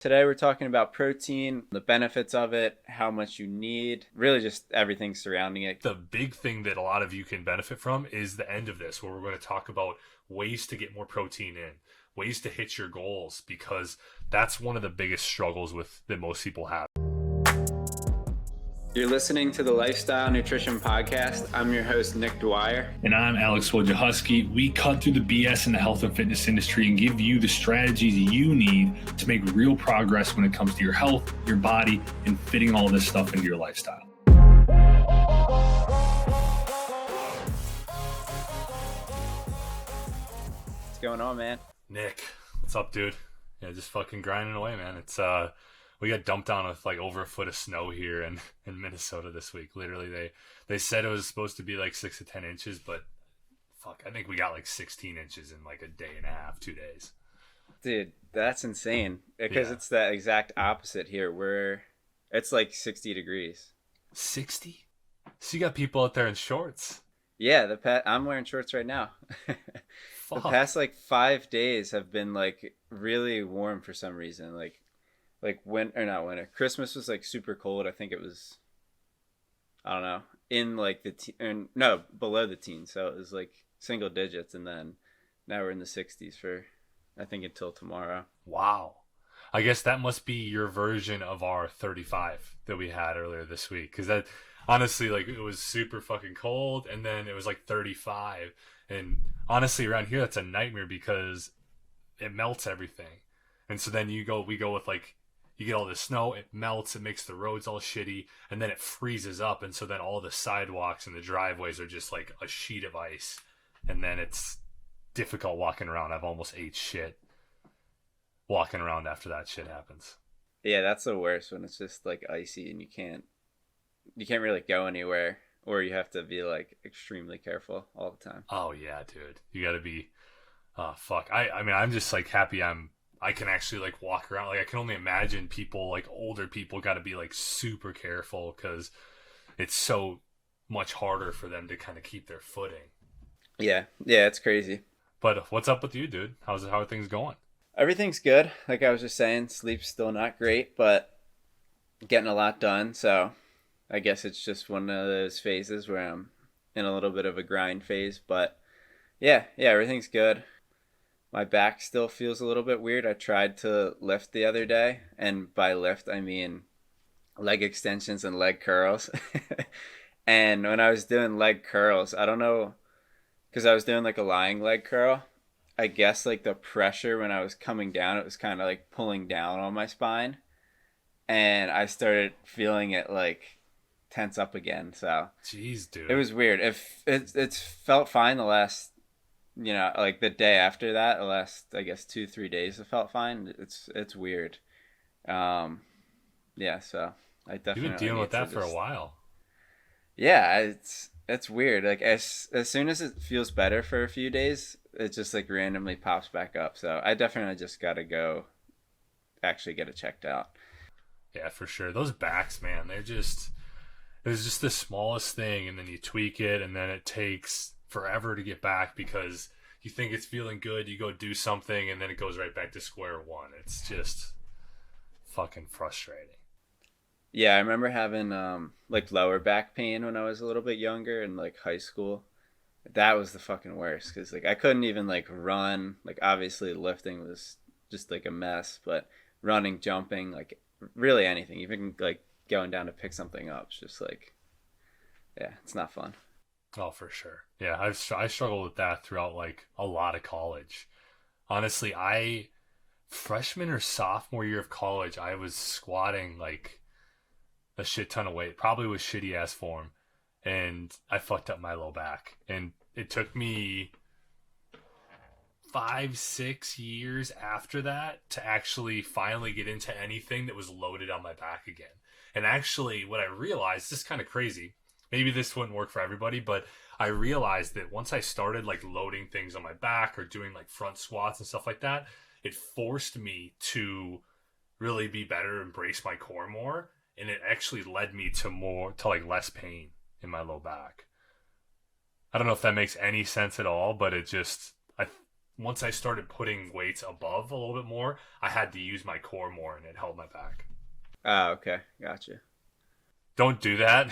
Today we're talking about protein, the benefits of it, how much you need, really just everything surrounding it. The big thing that a lot of you can benefit from is the end of this, where we're going to talk about ways to get more protein in, ways to hit your goals, because that's one of the biggest struggles that most people have. You're listening to the Lifestyle Nutrition Podcast. I'm your host, Nick Dwyer. And I'm Alex Wojciechowski. We cut through the BS in the health and fitness industry and give you the strategies you need to make real progress when it comes to your health, your body, and fitting all this stuff into your lifestyle. What's going on, man? Nick, what's up, dude? Yeah, just fucking grinding away, man. It's we got dumped on with like over a foot of snow here in Minnesota this week. Literally, they said it was supposed to be like 6 to 10 inches, but fuck, I think we got like 16 inches in like a day and a half, 2 days. Dude, that's insane because It's the exact opposite here where it's like 60 degrees. 60? So you got people out there in shorts? Yeah, I'm wearing shorts right now. The past like 5 days have been like really warm for some reason. Like not winter. Christmas was like super cold. I think it was, I don't know, in like below the teens. So it was like single digits, and then now we're in the 60s for, I think, until tomorrow. Wow. I guess that must be your version of our 35 that we had earlier this week. Because that, honestly, like, it was super fucking cold, and then it was like 35. And honestly, around here, that's a nightmare because it melts everything. And so then we go with like, you get all the snow, it melts, it makes the roads all shitty, and then it freezes up, and so then all the sidewalks and the driveways are just like a sheet of ice, and then it's difficult walking around. I've almost ate shit walking around after that shit happens. Yeah, that's the worst, when it's just like icy and you can't really go anywhere, or you have to be like extremely careful all the time. Oh yeah, dude. You gotta be fuck. I mean, I'm just like happy I can actually like walk around. Like, I can only imagine people, like older people, got to be like super careful because it's so much harder for them to kind of keep their footing. Yeah, it's crazy. But what's up with you, dude? How are things going? Everything's good. Like I was just saying, sleep's still not great, but getting a lot done. So I guess it's just one of those phases where I'm in a little bit of a grind phase. But yeah, everything's good. My back still feels a little bit weird. I tried to lift the other day, and by lift, I mean leg extensions and leg curls. And when I was doing leg curls, I don't know, because I was doing like a lying leg curl, I guess like the pressure when I was coming down, it was kind of like pulling down on my spine. And I started feeling it like tense up again. So jeez, dude. It was weird. It's felt fine the last, like the day after that, the last, I guess, 2-3 days, it felt fine. It's weird. Yeah, so I definitely You've been dealing with that for a while. Yeah, it's weird. Like as soon as it feels better for a few days, it just like randomly pops back up. So I definitely just got to go actually get it checked out. Yeah, for sure. Those backs, man, it's just the smallest thing, and then you tweak it, and then it takes forever to get back because you think it's feeling good, you go do something, and then it goes right back to square one. It's just fucking frustrating. Yeah, I remember having like lower back pain when I was a little bit younger in like high school. That was the fucking worst because like I couldn't even like run. Like obviously lifting was just like a mess, but running, jumping, like really anything, even like going down to pick something up, it's just like, yeah, it's not fun. Oh, for sure. Yeah, I struggled with that throughout like a lot of college. Honestly, freshman or sophomore year of college, I was squatting like a shit ton of weight, probably with shitty ass form, and I fucked up my low back. And it took me 5-6 years after that to actually finally get into anything that was loaded on my back again. And actually, what I realized, this is kind of crazy. Maybe this wouldn't work for everybody, but I realized that once I started like loading things on my back or doing like front squats and stuff like that, it forced me to really be better, embrace my core more, and it actually led me to like less pain in my low back. I don't know if that makes any sense at all, but it just, once I started putting weights above a little bit more, I had to use my core more, and it held my back. Oh, okay, gotcha. Don't do that.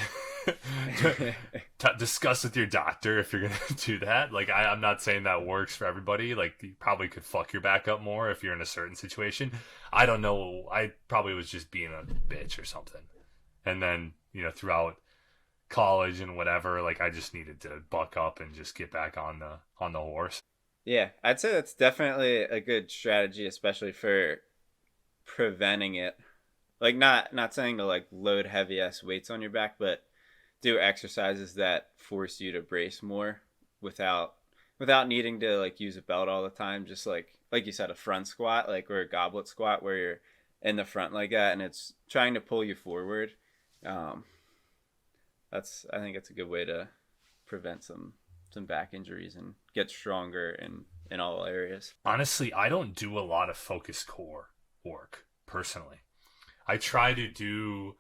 Discuss with your doctor if you're gonna do that. Like, I'm not saying that works for everybody. Like, you probably could fuck your back up more if you're in a certain situation. I don't know. I probably was just being a bitch or something. And then, throughout college and whatever, like, I just needed to buck up and just get back on the horse. Yeah, I'd say that's definitely a good strategy, especially for preventing it. Like, not saying to like load heavy ass weights on your back, but do exercises that force you to brace more without needing to like use a belt all the time. Just like you said, a front squat, like, or a goblet squat where you're in the front like that and it's trying to pull you forward. I think it's a good way to prevent some back injuries and get stronger in all areas. Honestly, I don't do a lot of focused core work personally. I try to do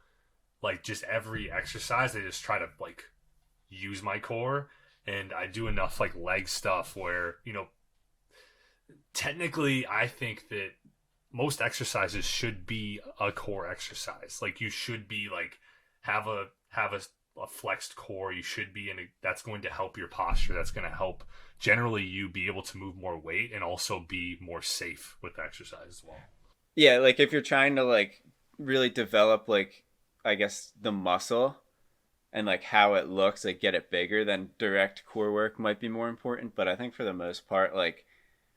like just every exercise. I just try to like use my core, and I do enough like leg stuff where, technically I think that most exercises should be a core exercise. Like, you should be like have a flexed core. You should be that's going to help your posture. That's going to help generally you be able to move more weight and also be more safe with the exercise as well. Yeah, like if you're trying to like really develop like, I guess, the muscle and like how it looks, like get it bigger, then direct core work might be more important. But I think for the most part, like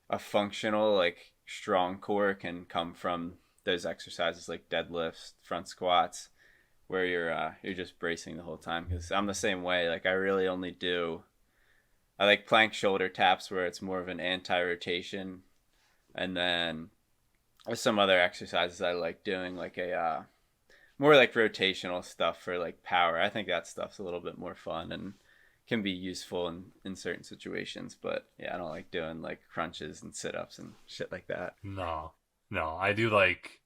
a functional, like strong core can come from those exercises like deadlifts, front squats, where you're just bracing the whole time. Because I'm the same way. Like, I like plank shoulder taps where it's more of an anti-rotation, and then there's some other exercises I like doing, like a more like rotational stuff for like power. I think that stuff's a little bit more fun and can be useful in certain situations. But yeah, I don't like doing like crunches and sit-ups and shit like that. No, I do like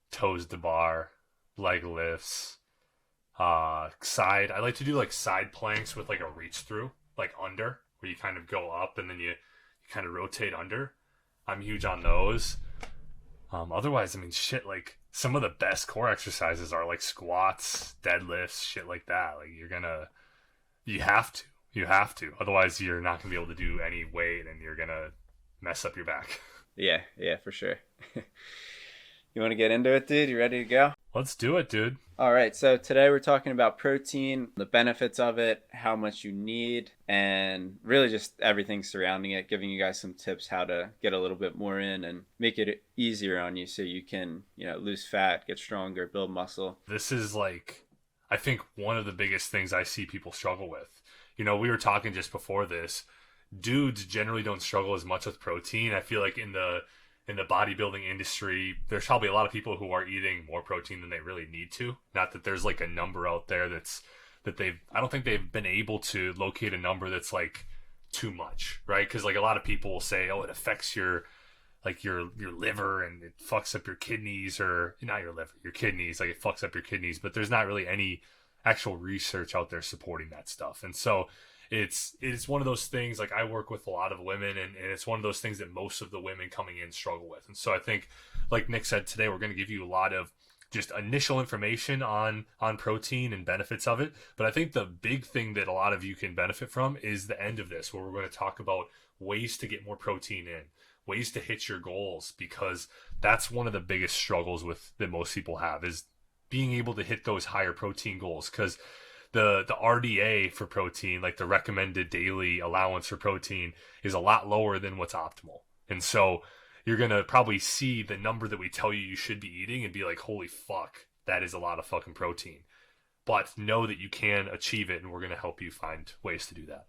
toes to bar, leg lifts, I like to do like side planks with like a reach through, like under, where you kind of go up and then you kind of rotate under. I'm huge on those. Otherwise, I mean, shit, like some of the best core exercises are like squats, deadlifts, shit like that. Like, you have to. Otherwise, you're not gonna be able to do any weight, and you're gonna mess up your back. Yeah, for sure. You want to get into it, dude? You ready to go? Let's do it, dude. All right, so today we're talking about protein, the benefits of it, how much you need, and really just everything surrounding it, giving you guys some tips how to get a little bit more in and make it easier on you so you can, lose fat, get stronger, build muscle. This is like, I think, one of the biggest things I see people struggle with. We were talking just before this. Dudes generally don't struggle as much with protein. I feel like in the bodybuilding industry, there's probably a lot of people who are eating more protein than they really need to. Not that there's like a number out there I don't think they've been able to locate a number that's like too much, right? Because like a lot of people will say, oh, it affects your liver and it fucks up your kidneys, or not your liver, your kidneys, like it fucks up your kidneys, but there's not really any actual research out there supporting that stuff. And so it's one of those things, like I work with a lot of women, and it's one of those things that most of the women coming in struggle with. And so I think, like Nick said, today we're going to give you a lot of just initial information on protein and benefits of it. But I think the big thing that a lot of you can benefit from is the end of this, where we're going to talk about ways to get more protein in, ways to hit your goals, because that's one of the biggest struggles that most people have, is being able to hit those higher protein goals. Because the RDA for protein, like the recommended daily allowance for protein, is a lot lower than what's optimal. And so you're going to probably see the number that we tell you should be eating and be like, holy fuck, that is a lot of fucking protein. But know that you can achieve it, and we're going to help you find ways to do that.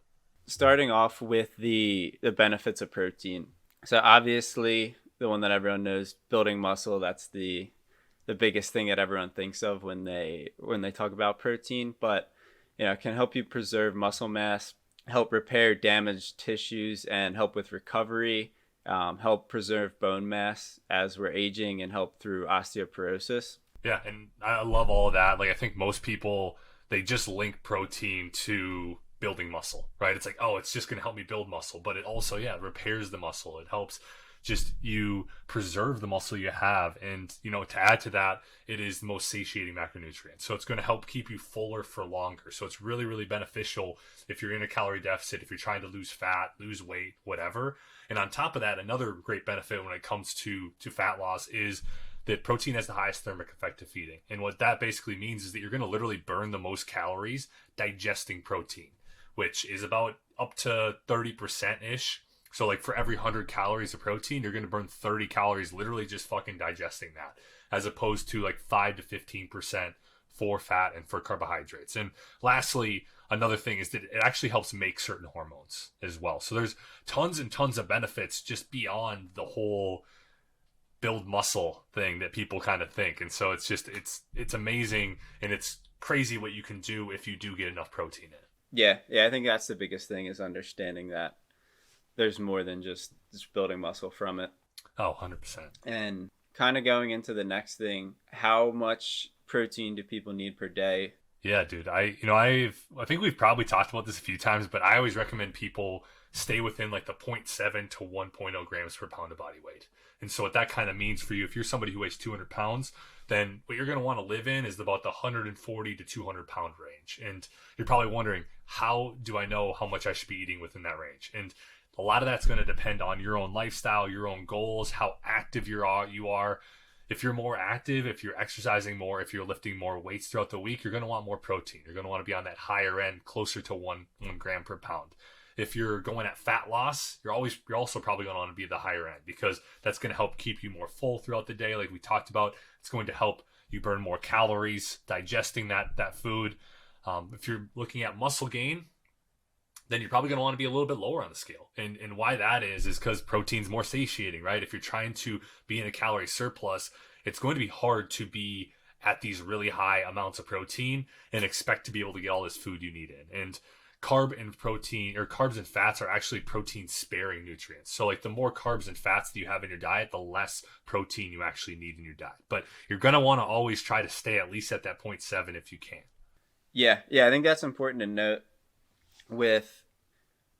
Starting off with the benefits of protein. So obviously, the one that everyone knows, building muscle, that's the biggest thing that everyone thinks of when they talk about protein. But it can help you preserve muscle mass, help repair damaged tissues, and help with recovery, help preserve bone mass as we're aging, and help through osteoporosis. Yeah, and I love all of that. Like, I think most people, they just link protein to building muscle, right? It's like, oh, it's just going to help me build muscle, but it also, yeah, repairs the muscle. It helps just you preserve the muscle you have. And, you know, to add to that, it is the most satiating macronutrient. So it's going to help keep you fuller for longer. So it's really, really beneficial if you're in a calorie deficit, if you're trying to lose fat, lose weight, whatever. And on top of that, another great benefit when it comes to fat loss is that protein has the highest thermic effect of feeding. And what that basically means is that you're going to literally burn the most calories digesting protein, which is about up to 30%-ish. So like for every 100 calories of protein, you're going to burn 30 calories literally just fucking digesting that, as opposed to like 5 to 15% for fat and for carbohydrates. And lastly, another thing is that it actually helps make certain hormones as well. So there's tons and tons of benefits just beyond the whole build muscle thing that people kind of think. And so it's just, it's amazing, and it's crazy what you can do if you do get enough protein in it. Yeah, I think that's the biggest thing, is understanding that there's more than just building muscle from it. Oh, 100%. And kind of going into the next thing, how much protein do people need per day? Yeah, dude. I think we've probably talked about this a few times, but I always recommend people stay within like the 0.7 to 1.0 grams per pound of body weight. And so what that kind of means for you, if you're somebody who weighs 200 pounds, then what you're going to want to live in is about the 140 to 200 pound range. And you're probably wondering, how do I know how much I should be eating within that range? And a lot of that's going to depend on your own lifestyle, your own goals, how active you are. If you're more active, if you're exercising more, if you're lifting more weights throughout the week, you're going to want more protein. You're going to want to be on that higher end, closer to one gram per pound. If you're going at fat loss, you're also probably going to want to be at the higher end, because that's going to help keep you more full throughout the day. Like we talked about, it's going to help you burn more calories digesting that food. If you're looking at muscle gain, then you're probably going to want to be a little bit lower on the scale. And why that is because protein's more satiating, right? If you're trying to be in a calorie surplus, it's going to be hard to be at these really high amounts of protein and expect to be able to get all this food you need in. And carbs and fats are actually protein sparing nutrients. So like the more carbs and fats that you have in your diet, the less protein you actually need in your diet. But you're going to want to always try to stay at least at that 0.7 if you can. Yeah, I think that's important to note. With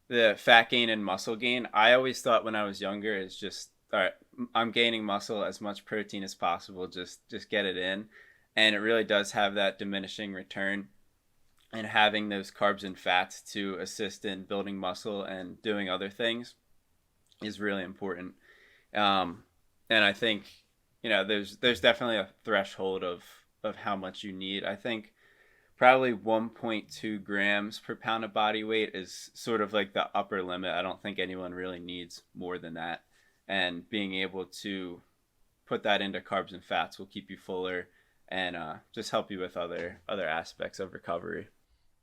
the fat gain and muscle gain, I always thought when I was younger, it's just, all right, I'm gaining muscle, as much protein as possible, just get it in. And it really does have that diminishing return, and having those carbs and fats to assist in building muscle and doing other things is really important. And I think, there's definitely a threshold of how much you need. I think probably 1.2 grams per pound of body weight is sort of like the upper limit. I don't think anyone really needs more than that. And being able to put that into carbs and fats will keep you fuller and just help you with other aspects of recovery.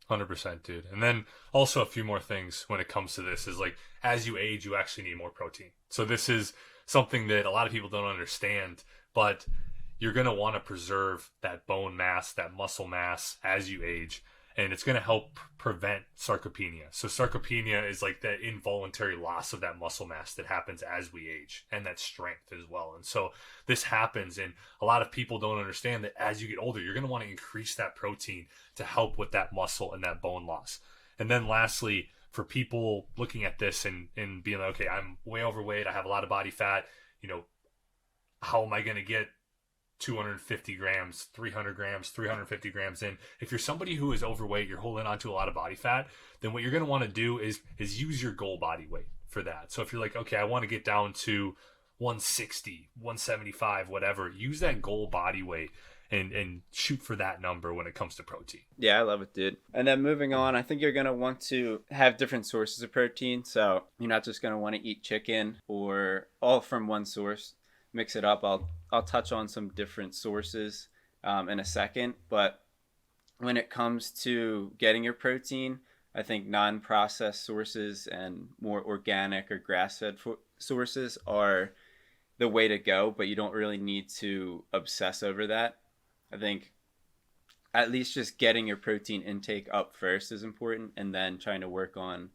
100%, dude. And then also a few more things when it comes to this is like, as you age, you actually need more protein. So this is something that a lot of people don't understand, but you're going to want to preserve that bone mass, that muscle mass as you age. And it's going to help prevent sarcopenia. So sarcopenia is like that involuntary loss of that muscle mass that happens as we age, and that strength as well. And so this happens, and a lot of people don't understand that as you get older, you're going to want to increase that protein to help with that muscle and that bone loss. And then lastly, for people looking at this and being like, okay, I'm way overweight, I have a lot of body fat, how am I going to get 250 grams, 300 grams, 350 grams in? If you're somebody who is overweight, you're holding on to a lot of body fat, then what you're going to want to do is use your goal body weight for that. So if you're like, okay, I want to get down to 160, 175, whatever, use that goal body weight and shoot for that number when it comes to protein. Yeah, I love it, dude. And then moving on, I think you're going to want to have different sources of protein. So you're not just going to want to eat chicken or all from one source. Mix it up. I'll touch on some different sources in a second, but when it comes to getting your protein, I think non-processed sources and more organic or grass-fed sources are the way to go, but you don't really need to obsess over that. I think at least just getting your protein intake up first is important, and then trying to work on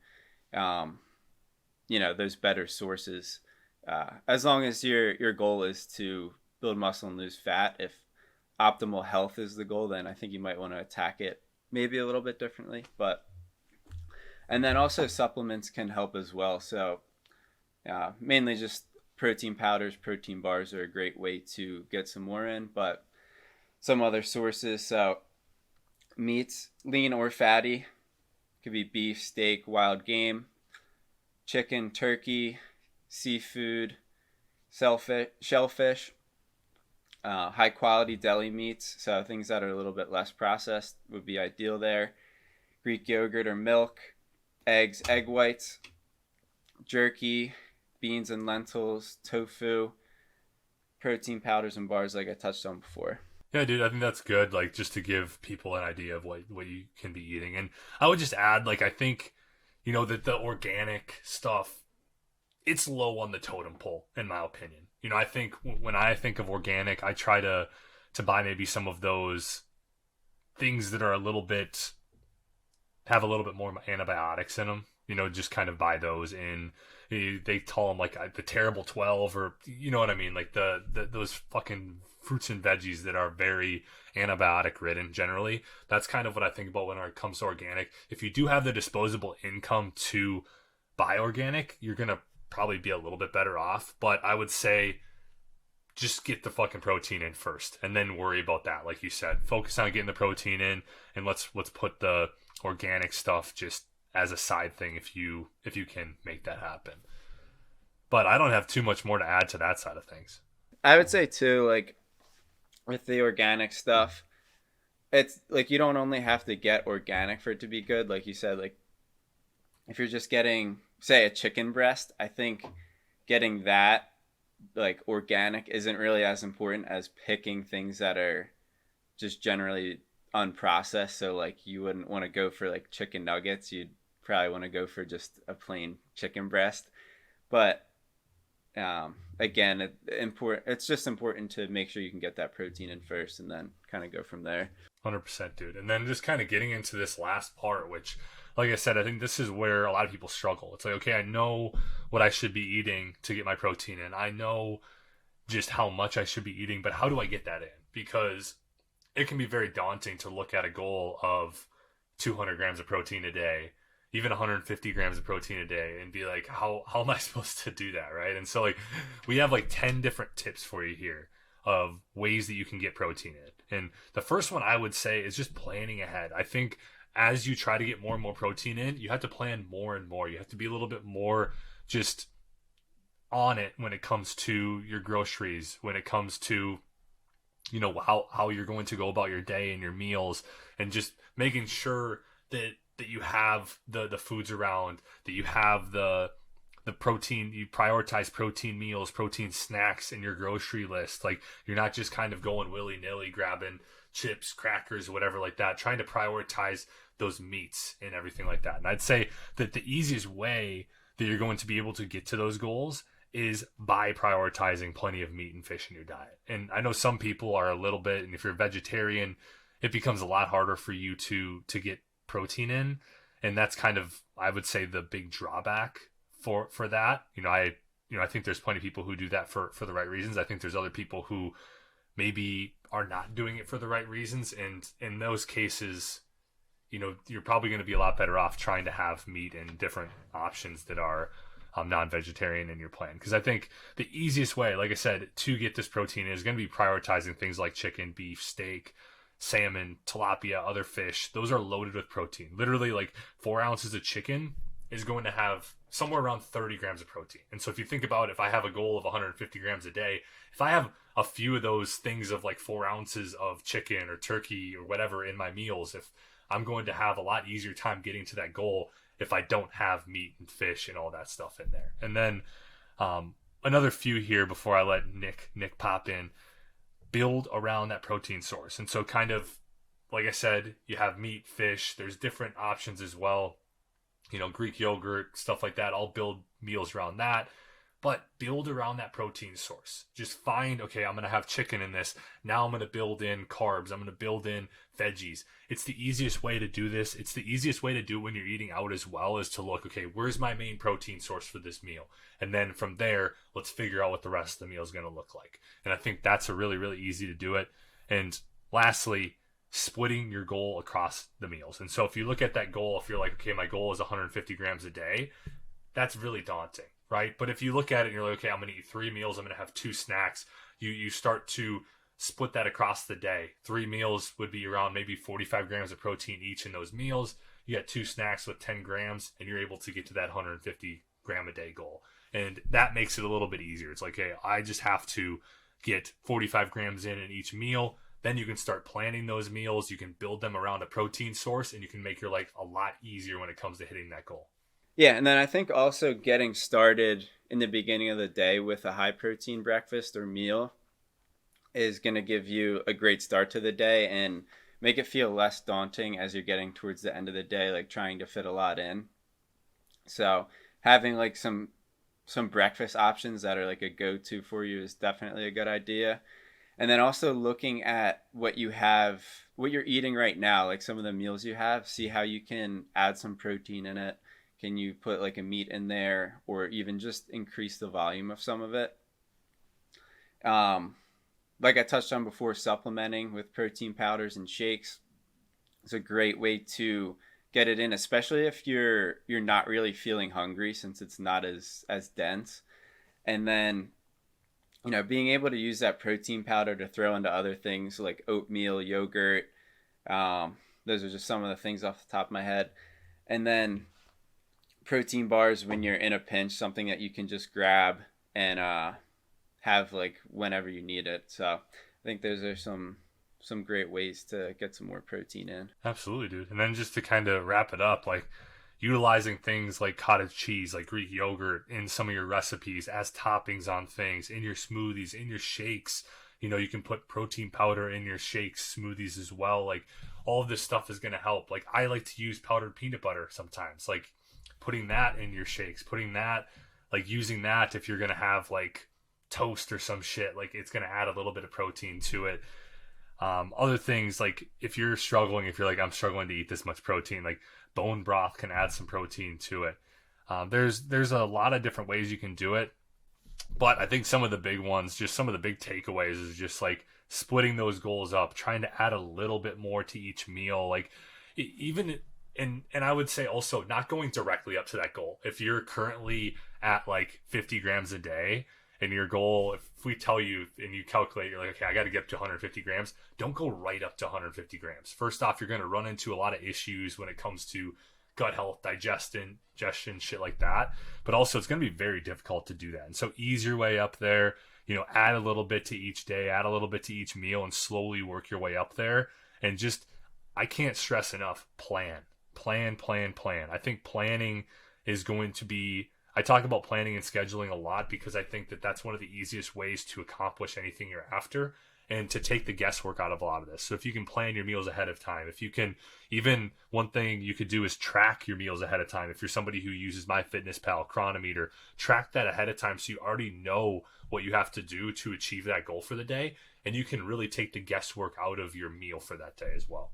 those better sources. As long as your goal is to build muscle and lose fat, if optimal health is the goal, then I think you might want to attack it maybe a little bit differently. But And then also supplements can help as well. So mainly just protein powders, protein bars are a great way to get some more in, but some other sources. So meats, lean or fatty, could be beef, steak, wild game, chicken, turkey, seafood, shellfish, high quality deli meats. So things that are a little bit less processed would be ideal there. Greek yogurt or milk, eggs, egg whites, jerky, beans and lentils, tofu, protein powders and bars like I touched on before. Yeah, dude, I think that's good. Like, just to give people an idea of what you can be eating. And I would just add, like, I think, that the organic stuff, it's low on the totem pole, in my opinion. I think when I think of organic, I try to buy maybe some of those things that are have a little bit more antibiotics in them. Just kind of buy those in. They call them like the terrible 12, or you know what I mean, like those fucking fruits and veggies that are very antibiotic ridden. Generally, that's kind of what I think about when it comes to organic. If you do have the disposable income to buy organic, you're gonna probably be a little bit better off. But I would say just get the fucking protein in first, and then worry about that. Like you said, focus on getting the protein in, and let's put the organic stuff just as a side thing if you can make that happen. But I don't have too much more to add to that side of things. I would say too, like with the organic stuff, it's like you don't only have to get organic for it to be good. Like you said, like if you're just getting, say, a chicken breast, I think getting that like organic isn't really as important as picking things that are just generally unprocessed. So like you wouldn't want to go for like chicken nuggets. You'd probably want to go for just a plain chicken breast. But again, it's just important to make sure you can get that protein in first and then kind of go from there. 100%, dude. And then just kind of getting into this last part, which, like I said, I think this is where a lot of people struggle. It's like, okay, I know what I should be eating to get my protein in. I know just how much I should be eating, but how do I get that in? Because it can be very daunting to look at a goal of 200 grams of protein a day, even 150 grams of protein a day, and be like, how am I supposed to do that, right? And so like we have like 10 different tips for you here of ways that you can get protein in. And the first one I would say is just planning ahead. I think as you try to get more and more protein in, you have to plan more and more. You have to be a little bit more just on it when it comes to your groceries, when it comes to how you're going to go about your day and your meals, and just making sure that you have the foods around, that you have the protein, you prioritize protein meals, protein snacks in your grocery list. Like you're not just kind of going willy-nilly grabbing chips, crackers, whatever like that, trying to prioritize those meats and everything like that. And I'd say that the easiest way that you're going to be able to get to those goals is by prioritizing plenty of meat and fish in your diet. And I know some people are a little bit, and if you're a vegetarian, it becomes a lot harder for you to get protein in. And that's kind of, I would say, the big drawback for that. I think there's plenty of people who do that for the right reasons. I think there's other people who maybe are not doing it for the right reasons. And in those cases, you're probably going to be a lot better off trying to have meat and different options that are non-vegetarian in your plan. Because I think the easiest way, like I said, to get this protein is going to be prioritizing things like chicken, beef, steak, salmon, tilapia, other fish. Those are loaded with protein. Literally, like 4 ounces of chicken is going to have somewhere around 30 grams of protein. And so if you think about, if I have a goal of 150 grams a day, if I have a few of those things of like 4 ounces of chicken or turkey or whatever in my meals, if I'm going to have a lot easier time getting to that goal if I don't have meat and fish and all that stuff in there. And then another few here before I let Nick pop in. Build around that protein source. And so kind of, like I said, you have meat, fish, there's different options as well. Greek yogurt, stuff like that. I'll build meals around that. But build around that protein source. Just find, okay, I'm going to have chicken in this. Now I'm going to build in carbs. I'm going to build in veggies. It's the easiest way to do this. It's the easiest way to do it when you're eating out as well, is to look, okay, where's my main protein source for this meal? And then from there, let's figure out what the rest of the meal is going to look like. And I think that's a really, really easy to do it. And lastly, splitting your goal across the meals. And so if you look at that goal, if you're like, okay, my goal is 150 grams a day, that's really daunting, right? But if you look at it and you're like, okay, I'm going to eat 3 meals, I'm going to have 2 snacks, you start to split that across the day. 3 meals would be around maybe 45 grams of protein each in those meals. You got 2 snacks with 10 grams, and you're able to get to that 150 gram a day goal. And that makes it a little bit easier. It's like, hey, I just have to get 45 grams in each meal. Then you can start planning those meals. You can build them around a protein source, and you can make your life a lot easier when it comes to hitting that goal. Yeah, and then I think also getting started in the beginning of the day with a high protein breakfast or meal is going to give you a great start to the day and make it feel less daunting as you're getting towards the end of the day, like trying to fit a lot in. So having like some breakfast options that are like a go-to for you is definitely a good idea. And then also looking at what you have, what you're eating right now, like some of the meals you have, see how you can add some protein in it. Can you put like a meat in there, or even just increase the volume of some of it? Like I touched on before, supplementing with protein powders and shakes is a great way to get it in, especially if you're not really feeling hungry, since it's not as dense. And then, being able to use that protein powder to throw into other things like oatmeal, yogurt. Those are just some of the things off the top of my head. And then protein bars when you're in a pinch, something that you can just grab and have like whenever you need it. So I think those are some great ways to get some more protein in. Absolutely, dude. And then just to kind of wrap it up, like utilizing things like cottage cheese, like Greek yogurt in some of your recipes as toppings on things, in your smoothies, in your shakes. You can put protein powder in your shakes, smoothies as well. Like all of this stuff is going to help. Like I like to use powdered peanut butter sometimes, like putting that in your shakes, putting that, like using that if you're going to have like toast or some shit, like it's going to add a little bit of protein to it. Other things, like if you're like, I'm struggling to eat this much protein, like bone broth can add some protein to it. There's a lot of different ways you can do it, but I think some of the big ones, just some of the big takeaways, is just like splitting those goals up, trying to add a little bit more to each meal, like even. And I would say also not going directly up to that goal. If you're currently at like 50 grams a day, and your goal, if we tell you and you calculate, you're like, okay, I got to get up to 150 grams, don't go right up to 150 grams. First off, you're going to run into a lot of issues when it comes to gut health, digestion, shit like that. But also, it's going to be very difficult to do that. And so ease your way up there, add a little bit to each day, add a little bit to each meal, and slowly work your way up there. And just, I can't stress enough, plan. I think planning is going to be, I talk about planning and scheduling a lot because I think that that's one of the easiest ways to accomplish anything you're after and to take the guesswork out of a lot of this. So if you can plan your meals ahead of time, if you can, even one thing you could do is track your meals ahead of time. If you're somebody who uses MyFitnessPal, Chronometer, track that ahead of time so you already know what you have to do to achieve that goal for the day, and you can really take the guesswork out of your meal for that day as well.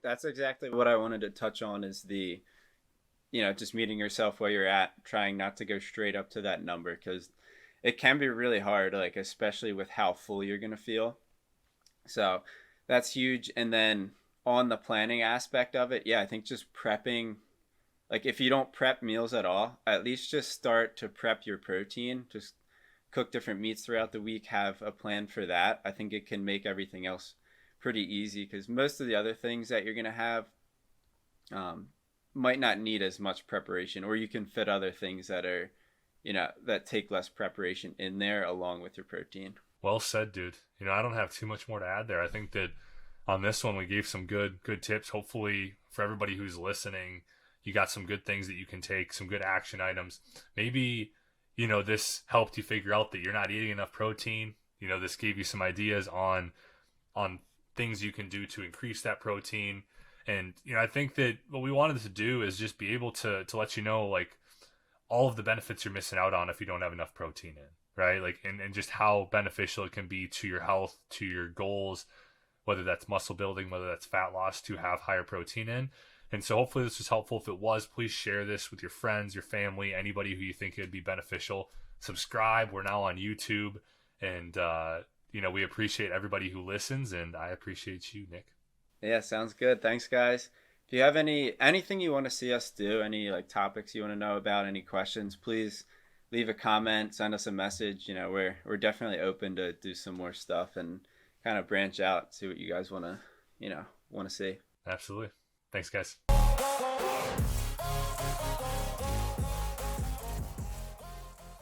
That's exactly what I wanted to touch on, is the, just meeting yourself where you're at, trying not to go straight up to that number, because it can be really hard, like especially with how full you're going to feel. So that's huge. And then on the planning aspect of it, I think just prepping, like if you don't prep meals at all, at least just start to prep your protein. Just cook different meats throughout the week, have a plan for that. I think it can make everything else pretty easy, because most of the other things that you're going to have might not need as much preparation, or you can fit other things that are, that take less preparation in there along with your protein. Well said, dude. I don't have too much more to add there. I think that on this one, we gave some good tips. Hopefully for everybody who's listening, you got some good things that you can take, some good action items. Maybe, this helped you figure out that you're not eating enough protein. This gave you some ideas on things you can do to increase that protein. And, I think that what we wanted to do is just be able to let you know, like, all of the benefits you're missing out on if you don't have enough protein in, right? Like, and just how beneficial it can be to your health, to your goals, whether that's muscle building, whether that's fat loss, to have higher protein in. And so hopefully this was helpful. If it was, please share this with your friends, your family, anybody who you think it would be beneficial. Subscribe. We're now on YouTube. And, we appreciate everybody who listens, and I appreciate you, Nick. Yeah, sounds good. Thanks, guys. If you have anything you want to see us do, any like topics you want to know about, any questions, please leave a comment, send us a message. You know, we're definitely open to do some more stuff and kind of branch out, see what you guys want to, want to see. Absolutely. Thanks, guys.